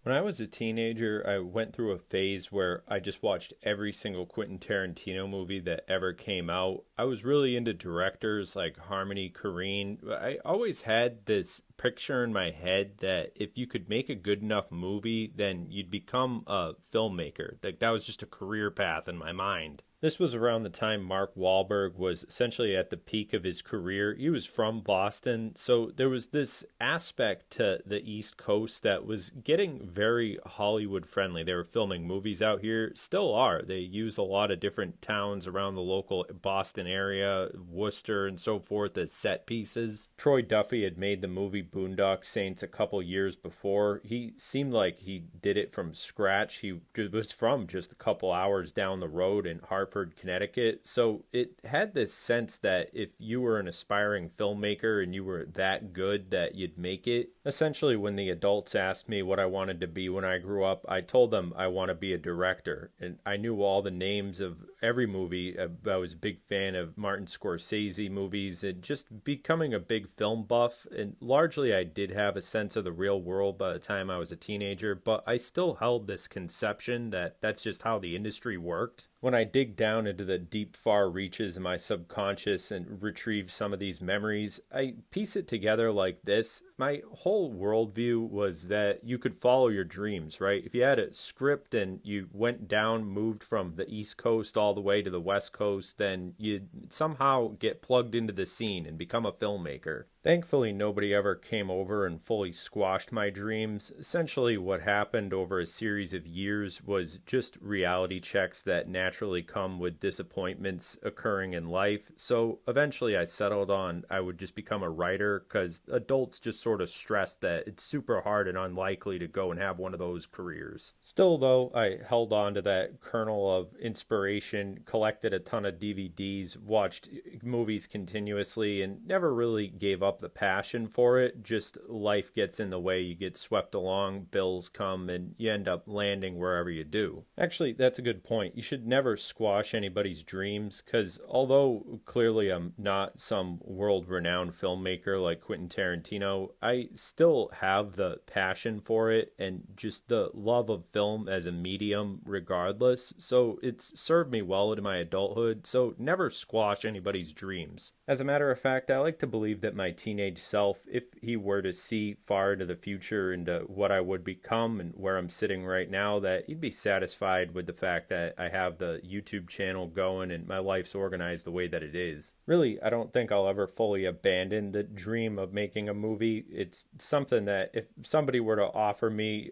When I was a teenager, I went through a phase where I just watched every single Quentin Tarantino movie that ever came out. I was really into directors like Harmony Korine. I always had this picture in my head that if you could make a good enough movie, then you'd become a filmmaker. Like that was just a career path in my mind. This was around the time Mark Wahlberg was essentially at the peak of his career. He was from Boston, so there was this aspect to the East Coast that was getting very Hollywood friendly. They were filming movies out here, still are. They use a lot of different towns around the local Boston area, Worcester and so forth as set pieces. Troy Duffy had made the movie Boondock Saints a couple years before. He seemed like he did it from scratch. He was from just a couple hours down the road in Hartford, Connecticut. So it had this sense that if you were an aspiring filmmaker and you were that good that you'd make it. Essentially, when the adults asked me what I wanted to be when I grew up, I told them I want to be a director. And I knew all the names of every movie. I was a big fan of Martin Scorsese movies and just becoming a big film buff. And largely, I did have a sense of the real world by the time I was a teenager, but I still held this conception that that's just how the industry worked. When I dig down into the deep, far reaches of my subconscious and retrieve some of these memories, I piece it together like this. My whole worldview was that you could follow your dreams, right? If you had a script and you went down, moved from the East Coast all the way to the West Coast, then you'd somehow get plugged into the scene and become a filmmaker. Thankfully, nobody ever came over and fully squashed my dreams. Essentially, what happened over a series of years was just reality checks that naturally come with disappointments occurring in life. So eventually I settled on I would just become a writer because adults just sort of stress that it's super hard and unlikely to go and have one of those careers. Still, though, I held on to that kernel of inspiration, collected a ton of DVDs, watched movies continuously, and never really gave up the passion for it. Just life gets in the way. You get swept along, bills come, and you end up landing wherever you do. Actually, that's a good point. You should never squash anybody's dreams because although clearly I'm not some world-renowned filmmaker like Quentin Tarantino, I still have the passion for it and just the love of film as a medium regardless. So it's served me well into my adulthood. So never squash anybody's dreams. As a matter of fact, I like to believe that my teenage self, if he were to see far into the future into what I would become and where I'm sitting right now, that he'd be satisfied with the fact that I have the YouTube channel going and my life's organized the way that it is. Really, I don't think I'll ever fully abandon the dream of making a movie. It's something that if somebody were to offer me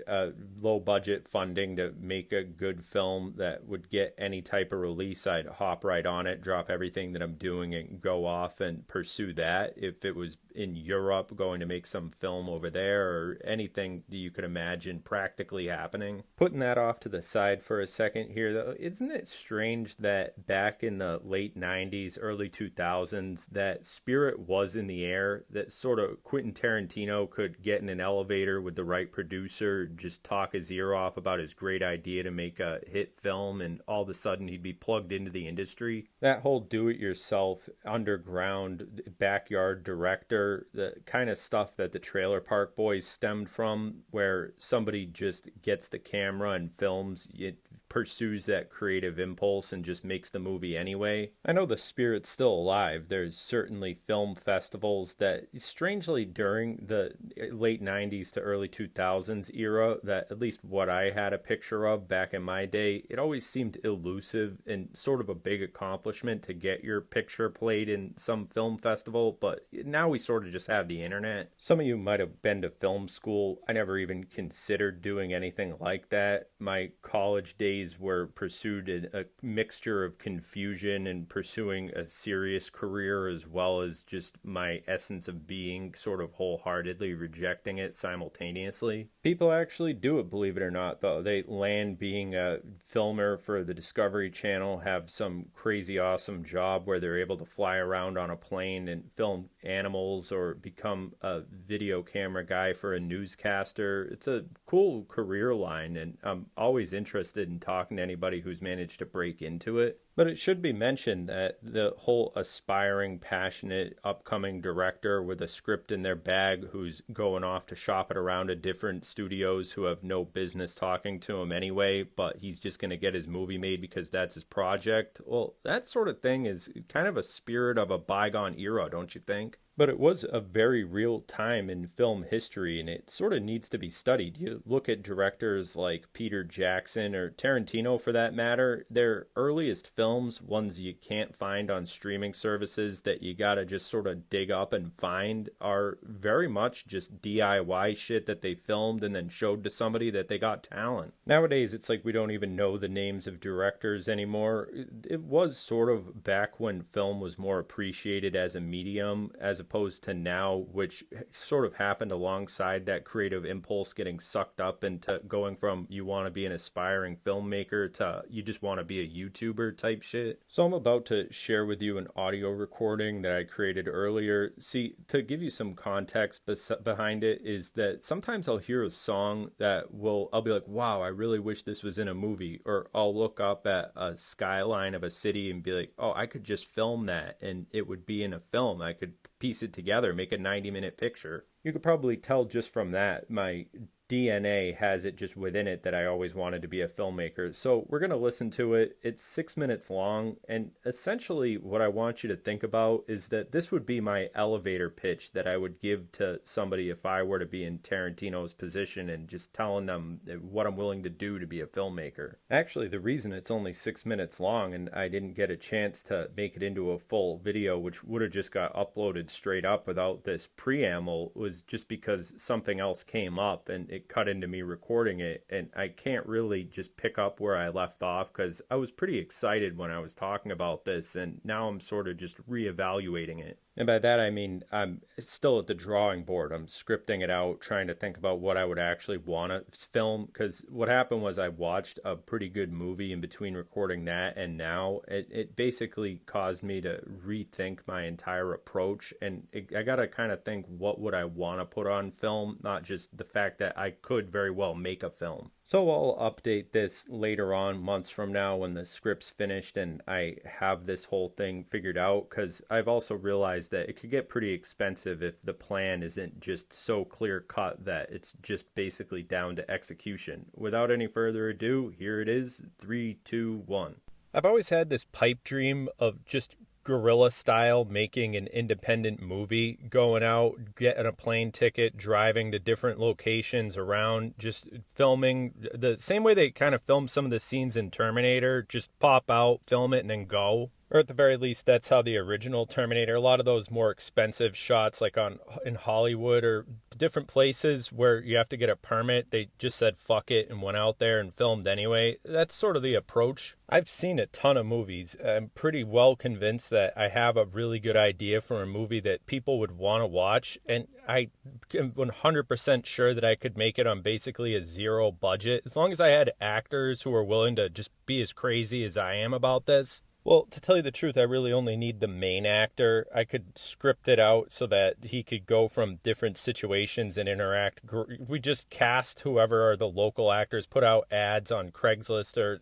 low budget funding to make a good film that would get any type of release, I'd hop right on it, drop everything that I'm doing and go off and pursue that. If it was in Europe, going to make some film over there or anything that you could imagine practically happening. Putting that off to the side for a second here, though, isn't it strange that back in the late 90s, early 2000s, that spirit was in the air, that sort of Quentin Tarantino could get in an elevator with the right producer, just talk his ear off about his great idea to make a hit film, and all of a sudden he'd be plugged into the industry? That whole do-it-yourself, underground, backyard director, the kind of stuff that the Trailer Park Boys stemmed from, where somebody just gets the camera and films, it pursues that creative impulse and just makes the movie anyway. I know the spirit's still alive. There's certainly film festivals that, strangely during the late 90s to early 2000s era, that at least what I had a picture of back in my day, it always seemed elusive and sort of a big accomplishment to get your picture played in some film festival, but now we sort of just have the internet. Some of you might have been to film school. I never even considered doing anything like that. My college days were pursued in a mixture of confusion and pursuing a serious career as well as just my essence of being sort of wholeheartedly rejecting it simultaneously. People actually do it, believe it or not, though. They land being a filmer for the Discovery Channel, have some crazy awesome job where they're able to fly around on a plane and film animals or become a video camera guy for a newscaster. It's a cool career line, and I'm always interested in talking to anybody who's managed to break into it. But it should be mentioned that the whole aspiring, passionate, upcoming director with a script in their bag who's going off to shop it around to different studios who have no business talking to him anyway, but he's just going to get his movie made because that's his project. Well, that sort of thing is kind of a spirit of a bygone era, don't you think? But it was a very real time in film history, and it sort of needs to be studied. You look at directors like Peter Jackson or Tarantino, for that matter, their earliest films, ones you can't find on streaming services that you gotta just sort of dig up and find, are very much just DIY shit that they filmed and then showed to somebody that they got talent. Nowadays, it's like we don't even know the names of directors anymore. It was sort of back when film was more appreciated as a medium, as opposed to now, which sort of happened alongside that creative impulse getting sucked up into going from you want to be an aspiring filmmaker to you just want to be a YouTuber type shit. So I'm about to share with you an audio recording that I created earlier. See, to give you some context behind it is that sometimes I'll hear a song that I'll be like, wow, I really wish this was in a movie. Or I'll look up at a skyline of a city and be like, oh, I could just film that and it would be in a film. I could piece it together, make a 90-minute picture. You could probably tell just from that, my DNA has it just within it that I always wanted to be a filmmaker. So we're going to listen to it. It's 6 minutes long. And essentially what I want you to think about is that this would be my elevator pitch that I would give to somebody if I were to be in Tarantino's position and just telling them what I'm willing to do to be a filmmaker. Actually, the reason it's only 6 minutes long and I didn't get a chance to make it into a full video, which would have just got uploaded straight up without this preamble, was just because something else came up and it cut into me recording it, and I can't really just pick up where I left off because I was pretty excited when I was talking about this, and now I'm sort of just reevaluating it. And by that I mean I'm still at the drawing board. I'm scripting it out, trying to think about what I would actually want to film, because what happened was I watched a pretty good movie in between recording that and now. It basically caused me to rethink my entire approach, and I gotta kind of think, what would I want to put on film, not just the fact that I could very well make a film. So I'll update this later on, months from now, when the script's finished and I have this whole thing figured out, because I've also realized that it could get pretty expensive if the plan isn't just so clear cut that it's just basically down to execution. Without any further ado, here it is, 3, 2, 1. I've always had this pipe dream of just guerrilla style making an independent movie, going out, getting a plane ticket, driving to different locations around, just filming the same way they kind of film some of the scenes in Terminator, just pop out, film it, and then go. Or at the very least, that's how the original Terminator, a lot of those more expensive shots like in Hollywood or different places where you have to get a permit, they just said fuck it and went out there and filmed anyway. That's sort of the approach. I've seen a ton of movies. I'm pretty well convinced that I have a really good idea for a movie that people would want to watch, and I am 100% sure that I could make it on basically a zero budget, as long as I had actors who are willing to just be as crazy as I am about this. Well, to tell you the truth, I really only need the main actor. I could script it out so that he could go from different situations and interact. We just cast whoever are the local actors, put out ads on Craigslist or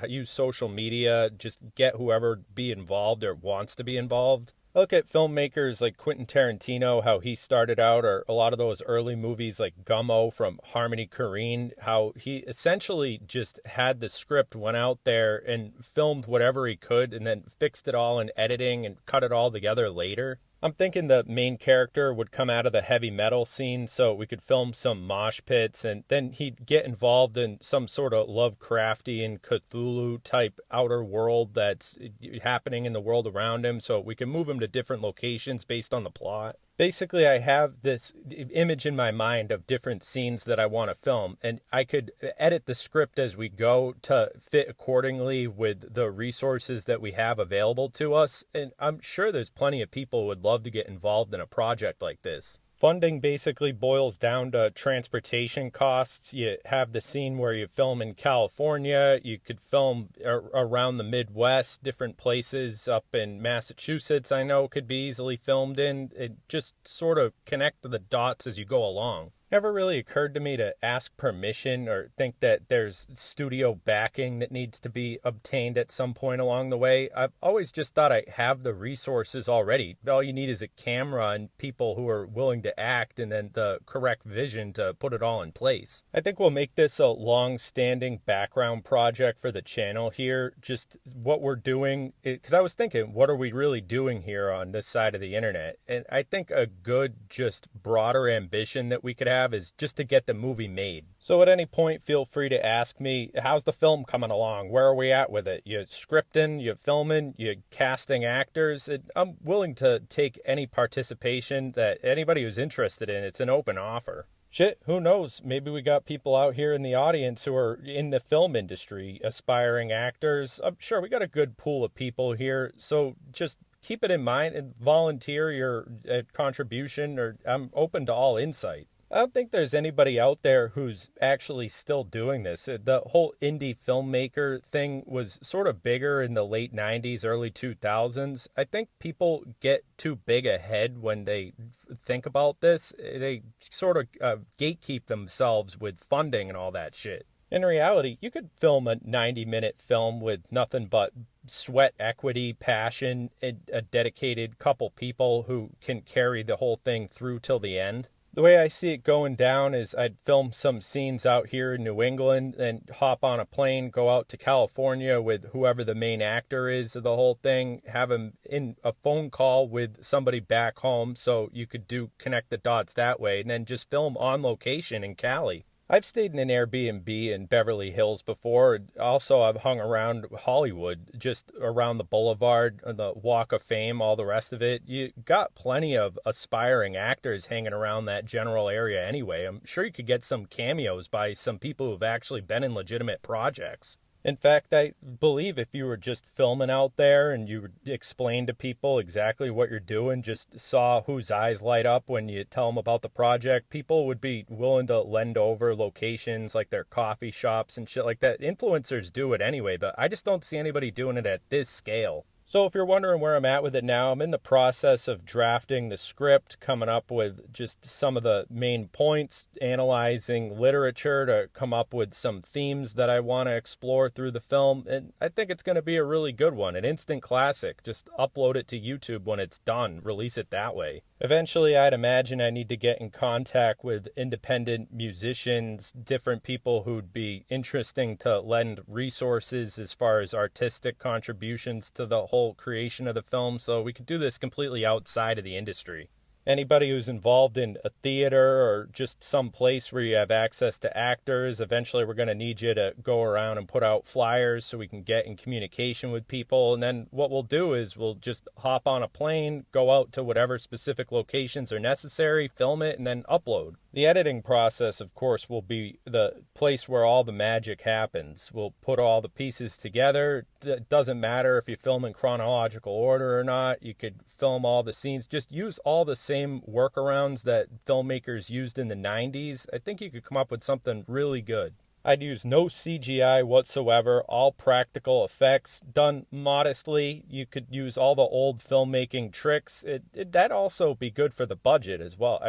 use social media, just get whoever be involved or wants to be involved. I look at filmmakers like Quentin Tarantino, how he started out, or a lot of those early movies like Gummo from Harmony Korine, how he essentially just had the script, went out there and filmed whatever he could and then fixed it all in editing and cut it all together later. I'm thinking the main character would come out of the heavy metal scene so we could film some mosh pits, and then he'd get involved in some sort of Lovecraftian Cthulhu type outer world that's happening in the world around him, so we can move him to different locations based on the plot. Basically, I have this image in my mind of different scenes that I want to film, and I could edit the script as we go to fit accordingly with the resources that we have available to us, and I'm sure there's plenty of people who would love to get involved in a project like this. Funding basically boils down to transportation costs. You have the scene where you film in California, you could film around the Midwest, different places up in Massachusetts I know could be easily filmed in. It just sort of connect the dots as you go along. Never really occurred to me to ask permission or think that there's studio backing that needs to be obtained at some point along the way. I've always just thought I have the resources already. All you need is a camera and people who are willing to act and then the correct vision to put it all in place. I think we'll make this a long-standing background project for the channel here. Just what we're doing, because I was thinking, what are we really doing here on this side of the internet? And I think a good, just broader ambition that we could have is just to get the movie made. So at any point, feel free to ask me, how's the film coming along? Where are we at with it? You scripting, you filming, you casting actors? I'm willing to take any participation that anybody who's interested in. It's an open offer. Shit, who knows? Maybe we got people out here in the audience who are in the film industry, aspiring actors. I'm sure we got a good pool of people here. So just keep it in mind and volunteer your contribution, or I'm open to all insight. I don't think there's anybody out there who's actually still doing this. The whole indie filmmaker thing was sort of bigger in the late 90s, early 2000s. I think people get too big ahead when they think about this. They sort of gatekeep themselves with funding and all that shit. In reality, you could film a 90-minute film with nothing but sweat equity, passion, and a dedicated couple people who can carry the whole thing through till the end. The way I see it going down is I'd film some scenes out here in New England and hop on a plane, go out to California with whoever the main actor is of the whole thing, have him in a phone call with somebody back home so you could connect the dots that way, and then just film on location in Cali. I've stayed in an Airbnb in Beverly Hills before. Also, I've hung around Hollywood, just around the Boulevard, the Walk of Fame, all the rest of it. You got plenty of aspiring actors hanging around that general area anyway. I'm sure you could get some cameos by some people who've actually been in legitimate projects. In fact, I believe if you were just filming out there and you explained to people exactly what you're doing, just saw whose eyes light up when you tell them about the project, people would be willing to lend over locations like their coffee shops and shit like that. Influencers do it anyway, but I just don't see anybody doing it at this scale. So if you're wondering where I'm at with it now, I'm in the process of drafting the script, coming up with just some of the main points, analyzing literature to come up with some themes that I want to explore through the film. And I think it's going to be a really good one, an instant classic. Just upload it to YouTube when it's done, release it that way. Eventually, I'd imagine I need to get in contact with independent musicians, different people who'd be interesting to lend resources as far as artistic contributions to the whole creation of the film, so we could do this completely outside of the industry. Anybody who's involved in a theater or just some place where you have access to actors, eventually we're going to need you to go around and put out flyers so we can get in communication with people. And then what we'll do is we'll just hop on a plane, go out to whatever specific locations are necessary, film it, and then upload. The editing process, of course, will be the place where all the magic happens. We'll put all the pieces together. It doesn't matter if you film in chronological order or not. You could film all the scenes. Just use all the same workarounds that filmmakers used in the 90s. I think you could come up with something really good. I'd use no CGI whatsoever, all practical effects, done modestly. You could use all the old filmmaking tricks. That'd also be good for the budget as well.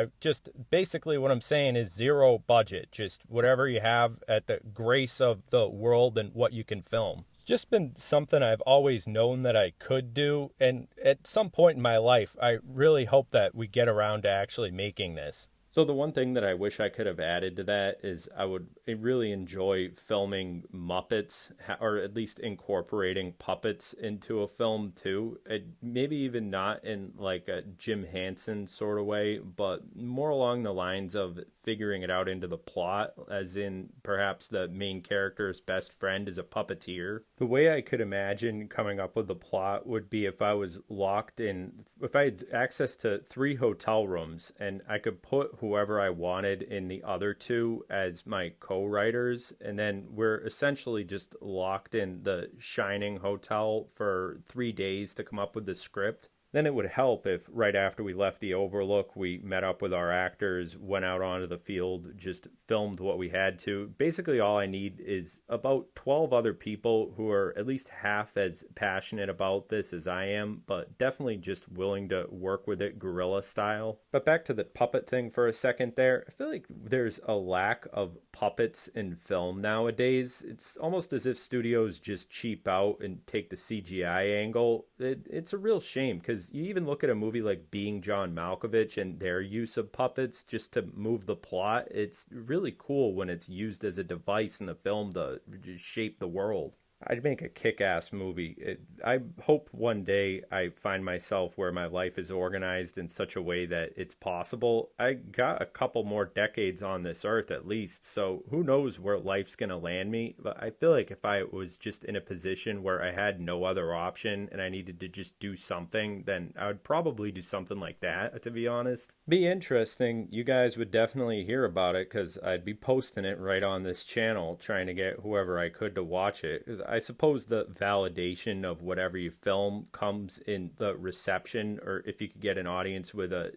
Basically what I'm saying is zero budget, just whatever you have at the grace of the world and what you can film. Just been something I've always known that I could do, and at some point in my life, I really hope that we get around to actually making this. So the one thing that I wish I could have added to that is I would really enjoy filming Muppets, or at least incorporating puppets into a film too. Maybe even not in like a Jim Henson sort of way, but more along the lines of figuring it out into the plot, as in perhaps the main character's best friend is a puppeteer. The way I could imagine coming up with the plot would be if I was locked in, if I had access to 3 hotel rooms and I could put whoever I wanted in the other 2 as my co-writers, and then we're essentially just locked in the Shining Hotel for 3 days to come up with the script. Then it would help if right after we left the Overlook, we met up with our actors, went out onto the field, just filmed what we had to. Basically, all I need is about 12 other people who are at least half as passionate about this as I am, but definitely just willing to work with it guerrilla style. But back to the puppet thing for a second there. I feel like there's a lack of puppets in film nowadays. It's almost as if studios just cheap out and take the CGI angle. It's a real shame because you even look at a movie like Being John Malkovich and their use of puppets just to move the plot. It's really cool when it's used as a device in the film to just shape the world. I'd make a kick-ass movie. I hope one day I find myself where my life is organized in such a way that it's possible. I got a couple more decades on this earth at least, so who knows where life's going to land me. But I feel like if I was just in a position where I had no other option and I needed to just do something, then I would probably do something like that, to be honest. Be interesting. You guys would definitely hear about it because I'd be posting it right on this channel, trying to get whoever I could to watch it. Because I suppose the validation of whatever you film comes in the reception, or if you could get an audience with a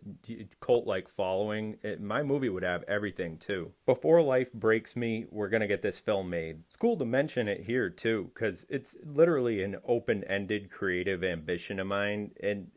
cult-like following. My movie would have everything too. Before life breaks me, we're going to get this film made. It's cool to mention it here too, because it's literally an open-ended creative ambition of mine, and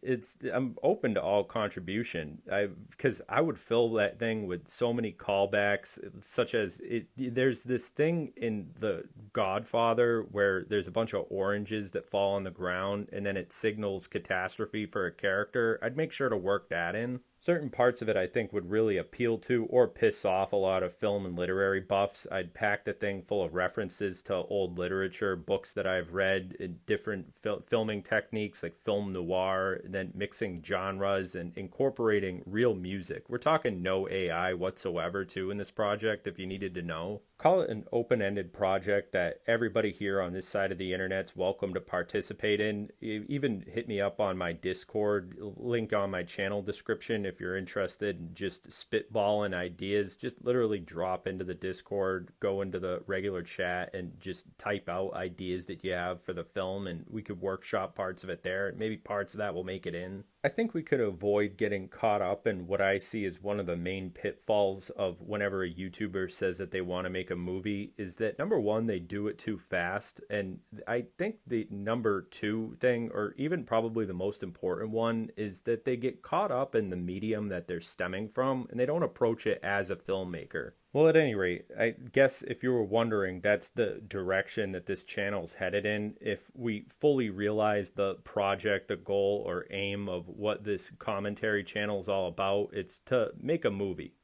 I'm open to all contribution. Because I would fill that thing with so many callbacks, such as there's this thing in The Godfather where there's a bunch of oranges that fall on the ground and then it signals catastrophe for a character. I'd make sure to work that in. Certain parts of it I think would really appeal to or piss off a lot of film and literary buffs. I'd pack the thing full of references to old literature, books that I've read, and different filming techniques like film noir, and then mixing genres and incorporating real music. We're talking no AI whatsoever too in this project, if you needed to know. Call it an open-ended project that everybody here on this side of the internet's welcome to participate in. Even hit me up on my Discord, link on my channel description if you're interested in just spitballing ideas. Just literally drop into the Discord, go into the regular chat, and just type out ideas that you have for the film, and we could workshop parts of it there. Maybe parts of that will make it in. I think we could avoid getting caught up in what I see as one of the main pitfalls of whenever a YouTuber says that they want to make a movie, is that number one, they do it too fast. And I think the number two thing, or even probably the most important one, is that they get caught up in the medium that they're stemming from and they don't approach it as a filmmaker. Well, at any rate, I guess if you were wondering, that's the direction that this channel's headed in. If we fully realize the project, the goal, or aim of what this commentary channel is all about, it's to make a movie.